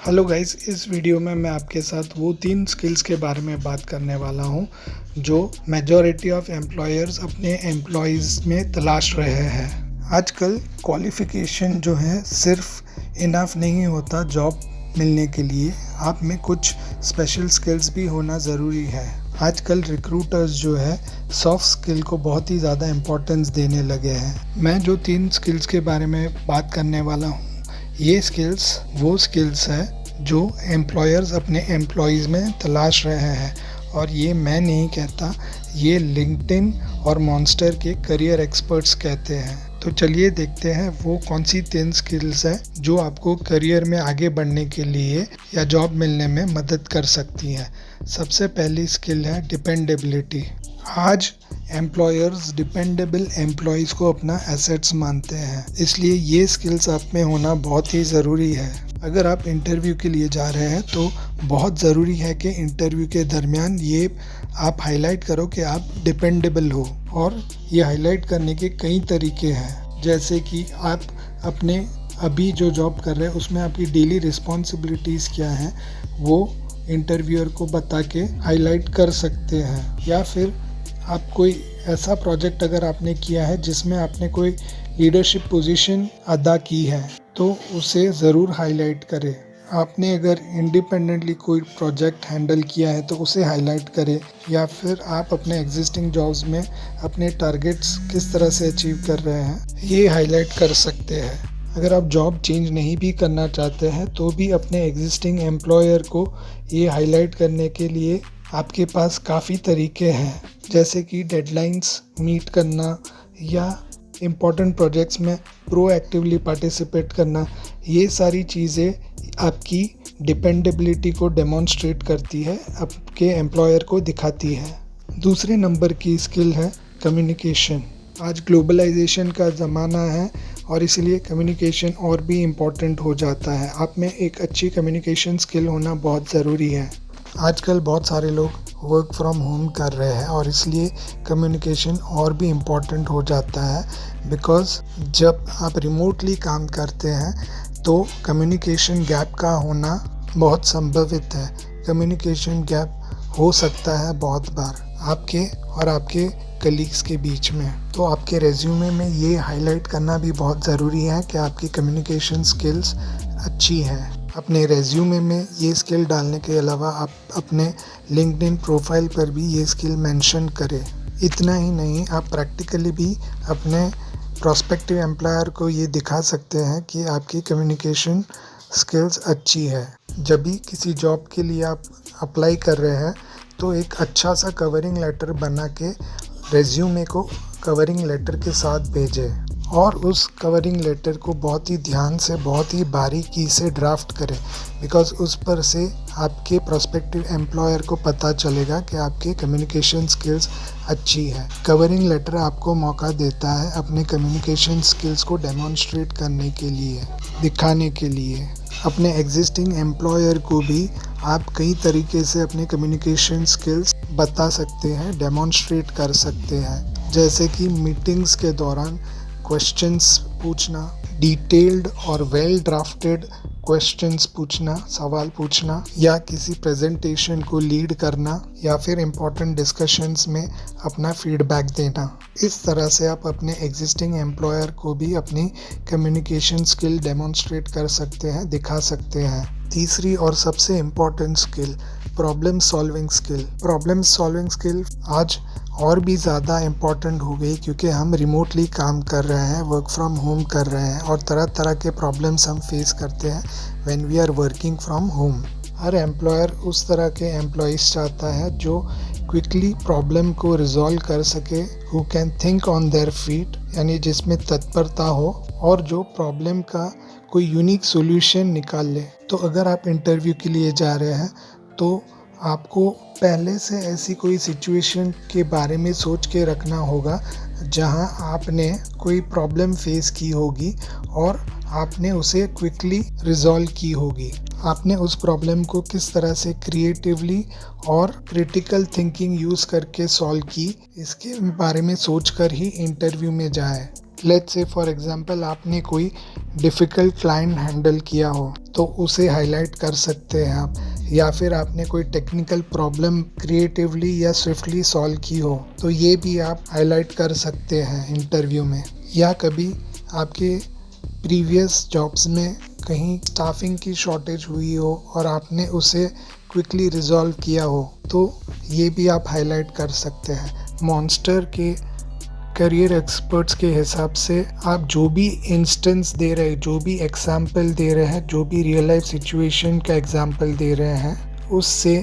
Hello guys, इस video में मैं आपके साथ वो 3 स्किल्स के बारे में बात करने वाला हूँ जो मेजॉरिटी ऑफ एम्प्लॉयर्स अपने एम्प्लॉयज़ में तलाश रहे हैं। आजकल क्वालिफ़िकेशन जो है सिर्फ इनफ नहीं होता जॉब मिलने के लिए, आप में कुछ स्पेशल स्किल्स भी होना ज़रूरी है। आजकल रिक्रूटर्स जो है सॉफ्ट स्किल को बहुत ही ज़्यादा इम्पोर्टेंस देने लगे हैं। मैं जो 3 स्किल्स के बारे में बात करने वाला हूँ, ये स्किल्स वो स्किल्स है जो एम्प्लॉयर्स अपने एम्प्लॉयज़ में तलाश रहे हैं, और ये मैं नहीं कहता, ये लिंक्डइन और मॉन्स्टर के करियर एक्सपर्ट्स कहते हैं। तो चलिए देखते हैं वो कौन सी 3 स्किल्स है जो आपको करियर में आगे बढ़ने के लिए या जॉब मिलने में मदद कर सकती हैं। सबसे पहली स्किल है डिपेंडेबिलिटी। आज एम्प्लॉयर्स डिपेंडेबल एम्प्लॉयज़ को अपना एसेट्स मानते हैं, इसलिए ये स्किल्स आप में होना बहुत ही ज़रूरी है। अगर आप इंटरव्यू के लिए जा रहे हैं तो बहुत ज़रूरी है कि इंटरव्यू के दरमियान ये आप हाईलाइट करो कि आप डिपेंडेबल हो। और ये हाईलाइट करने के कई तरीके हैं, जैसे कि आप अपने अभी जो जॉब कर रहे हैं उसमें आपकी डेली रिस्पॉन्सिबिलिटीज़ क्या हैं वो इंटरव्यूअर को बता के हाईलाइट कर सकते हैं। या फिर आप कोई ऐसा प्रोजेक्ट अगर आपने किया है जिसमें आपने कोई लीडरशिप पोजीशन अदा की है तो उसे ज़रूर हाईलाइट करें। आपने अगर इंडिपेंडेंटली कोई प्रोजेक्ट हैंडल किया है तो उसे हाईलाइट करें। या फिर आप अपने एग्जिस्टिंग जॉब्स में अपने टारगेट्स किस तरह से अचीव कर रहे हैं ये हाईलाइट कर सकते हैं। अगर आप जॉब चेंज नहीं भी करना चाहते हैं तो भी अपने एग्जिस्टिंग एम्प्लॉयर को ये हाईलाइट करने के लिए आपके पास काफ़ी तरीके हैं, जैसे कि डेडलाइंस मीट करना या इम्पॉर्टेंट प्रोजेक्ट्स में प्रोएक्टिवली पार्टिसिपेट करना। ये सारी चीज़ें आपकी डिपेंडेबिलिटी को डेमोन्स्ट्रेट करती है, आपके एम्प्लॉयर को दिखाती है। दूसरे नंबर की स्किल है कम्युनिकेशन। आज ग्लोबलाइजेशन का ज़माना है और इसलिए कम्युनिकेशन और भी इम्पॉर्टेंट हो जाता है। आप में एक अच्छी कम्युनिकेशन स्किल होना बहुत ज़रूरी है। आजकल बहुत सारे लोग वर्क फ्रॉम होम कर रहे हैं और इसलिए कम्युनिकेशन और भी इम्पॉर्टेंट हो जाता है, बिकॉज़ जब आप रिमोटली काम करते हैं तो कम्युनिकेशन गैप का होना बहुत संभावित है। कम्युनिकेशन गैप हो सकता है बहुत बार आपके और आपके कलीग्स के बीच में। तो आपके रेज्यूमे में ये हाईलाइट करना भी बहुत ज़रूरी है कि आपकी कम्युनिकेशन स्किल्स अच्छी हैं। अपने रेज्यूमे में ये स्किल डालने के अलावा आप अपने लिंक्डइन प्रोफाइल पर भी ये स्किल मेंशन करें। इतना ही नहीं, आप प्रैक्टिकली भी अपने प्रोस्पेक्टिव एम्प्लॉयर को ये दिखा सकते हैं कि आपकी कम्युनिकेशन स्किल्स अच्छी है। जब भी किसी जॉब के लिए आप अप्लाई कर रहे हैं तो एक अच्छा सा कवरिंग लेटर बना के रेज्यूमे को कवरिंग लेटर के साथ भेजें और उस कवरिंग लेटर को बहुत ही ध्यान से, बहुत ही बारीकी से ड्राफ्ट करें, बिकॉज़ उस पर से आपके प्रोस्पेक्टिव एम्प्लॉयर को पता चलेगा कि आपके कम्युनिकेशन स्किल्स अच्छी है। कवरिंग लेटर आपको मौका देता है अपने कम्युनिकेशन स्किल्स को डेमोन्स्ट्रेट करने के लिए, दिखाने के लिए। अपने एग्जिस्टिंग एम्प्लॉयर को भी आप कई तरीके से अपने कम्युनिकेशन स्किल्स बता सकते हैं, डेमोन्स्ट्रेट कर सकते हैं, जैसे कि मीटिंग्स के दौरान क्वेश्चंस पूछना, डिटेल्ड और वेल ड्राफ्टेड क्वेश्चंस पूछना, सवाल पूछना, या किसी प्रेजेंटेशन को लीड करना, या फिर इम्पोर्टेंट डिस्कशंस में अपना फीडबैक देना। इस तरह से आप अपने एग्जिस्टिंग एम्प्लॉयर को भी अपनी कम्युनिकेशन स्किल डेमोन्स्ट्रेट कर सकते हैं, दिखा सकते हैं। तीसरी और सबसे important skill problem solving skill. Problem solving skill आज और भी ज़्यादा इम्पॉर्टेंट हो गई क्योंकि हम रिमोटली काम कर रहे हैं, वर्क फ्रॉम होम कर रहे हैं और तरह तरह के प्रॉब्लम्स हम फेस करते हैं when we are working from home. हर एम्प्लॉयर उस तरह के एम्प्लॉयज़ चाहता है जो क्विकली प्रॉब्लम को रिजॉल्व कर सके, who can think on their feet, यानी जिसमें तत्परता हो और जो प्रॉब्लम का कोई यूनिक सॉल्यूशन निकाल ले। तो अगर आप इंटरव्यू के लिए जा रहे हैं तो आपको पहले से ऐसी कोई सिचुएशन के बारे में सोच के रखना होगा जहां आपने कोई प्रॉब्लम फेस की होगी और आपने उसे क्विकली रिजॉल्व की होगी। आपने उस प्रॉब्लम को किस तरह से क्रिएटिवली और क्रिटिकल थिंकिंग यूज़ करके सॉल्व की, इसके बारे में सोचकर ही इंटरव्यू में जाए। लेट्स से फॉर एग्जांपल आपने कोई डिफ़िकल्ट क्लाइंट हैंडल किया हो तो उसे हाईलाइट कर सकते हैं आप, या फिर आपने कोई टेक्निकल प्रॉब्लम क्रिएटिवली या स्विफ्टली सॉल्व की हो तो ये भी आप हाईलाइट कर सकते हैं इंटरव्यू में। या कभी आपके प्रीवियस जॉब्स में कहीं स्टाफिंग की शॉर्टेज हुई हो और आपने उसे क्विकली रिजॉल्व किया हो तो ये भी आप हाईलाइट कर सकते हैं। मॉन्स्टर के करियर एक्सपर्ट्स के हिसाब से आप जो भी इंस्टेंस दे रहे हैं, जो भी एग्जाम्पल दे रहे हैं, जो भी रियल लाइफ सिचुएशन का एग्जाम्पल दे रहे हैं, उससे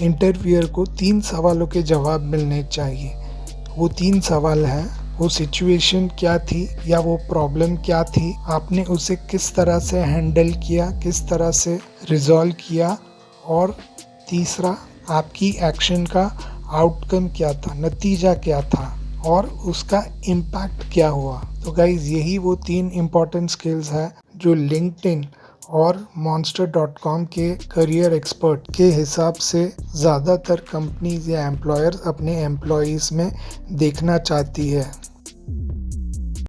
इंटरव्यूअर को 3 सवालों के जवाब मिलने चाहिए। वो 3 सवाल हैं, वो सिचुएशन क्या थी या वो प्रॉब्लम क्या थी, आपने उसे किस तरह से हैंडल किया, किस तरह से रिजॉल्व किया, और तीसरा आपकी एक्शन का आउटकम क्या था, नतीजा क्या था और उसका इम्पैक्ट क्या हुआ। तो गाइज यही वो 3 इम्पॉर्टेंट स्किल्स हैं जो लिंक्डइन और monster.com के करियर एक्सपर्ट के हिसाब से ज़्यादातर कंपनीज या एम्प्लॉयर्स अपने एम्प्लॉयज़ में देखना चाहती है।